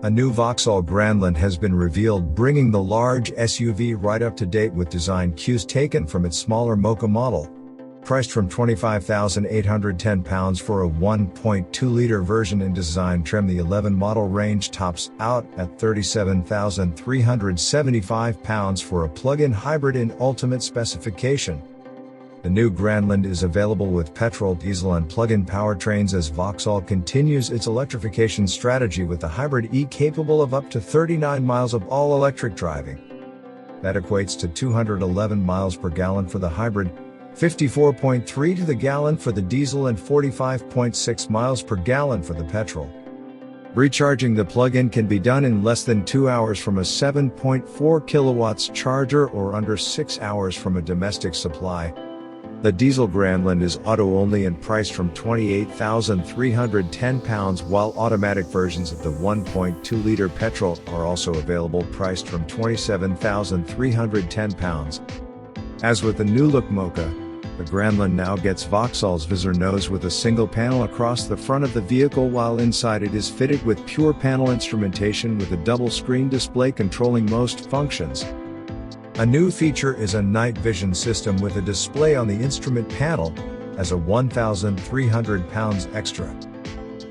A new Vauxhall Grandland has been revealed, bringing the large SUV right up to date with design cues taken from its smaller Mocha model. Priced from £25,810 for a 1.2-liter version in design trim, the 11 model range tops out at £37,375 for a plug-in hybrid in ultimate specification. The new Grandland is available with petrol, diesel and plug-in powertrains as Vauxhall continues its electrification strategy with the hybrid E capable of up to 39 miles of all-electric driving. That equates to 211 miles per gallon for the hybrid, 54.3 to the gallon for the diesel and 45.6 miles per gallon for the petrol. Recharging the plug-in can be done in less than 2 hours from a 7.4 kilowatts charger or under 6 hours from a domestic supply. The diesel Grandland is auto-only and priced from £28,310, while automatic versions of the 1.2-liter petrol are also available, priced from £27,310. As with the new-look Mocha, the Grandland now gets Vauxhall's visor nose with a single panel across the front of the vehicle, while inside it is fitted with PurePanel instrumentation with a double-screen display controlling most functions. A new feature is a night vision system with a display on the instrument panel, as a 1,300 pounds extra.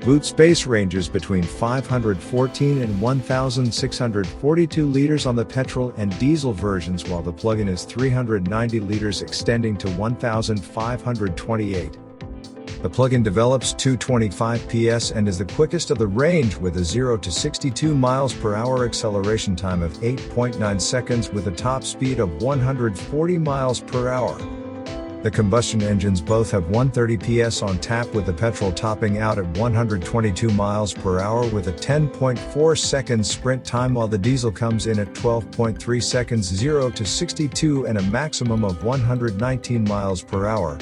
Boot space ranges between 514 and 1,642 liters on the petrol and diesel versions, while the plug-in is 390 liters extending to 1,528. The plug-in develops 225 PS and is the quickest of the range with a 0 to 62 miles per hour acceleration time of 8.9 seconds with a top speed of 140 miles per hour. The combustion engines both have 130 PS on tap, with the petrol topping out at 122 miles per hour with a 10.4 second sprint time, while the diesel comes in at 12.3 seconds 0 to 62 and a maximum of 119 miles per hour.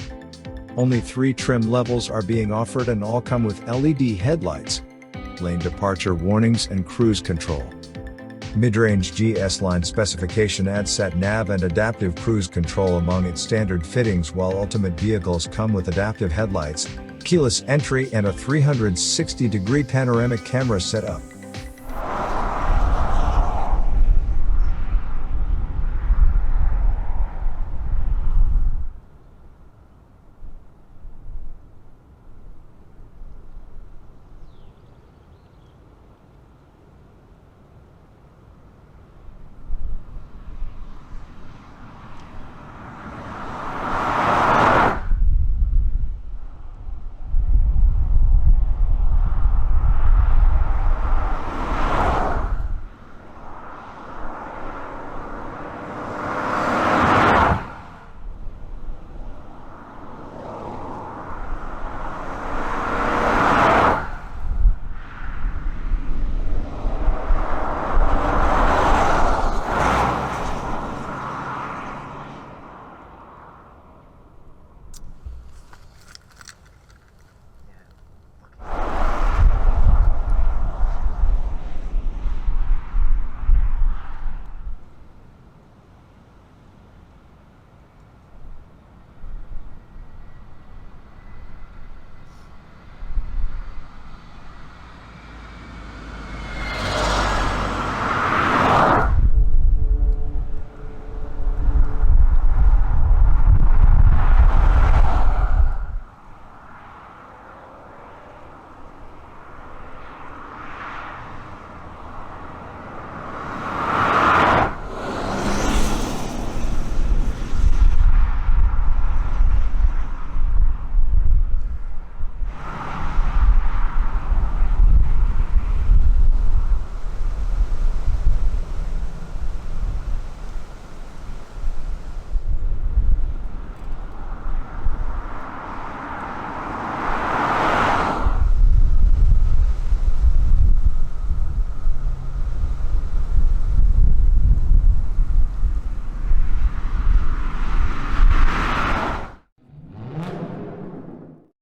Only 3 trim levels are being offered and all come with LED headlights, lane departure warnings and cruise control. Mid-range GS line specification adds sat-nav and adaptive cruise control among its standard fittings, while ultimate vehicles come with adaptive headlights, keyless entry and a 360-degree panoramic camera setup.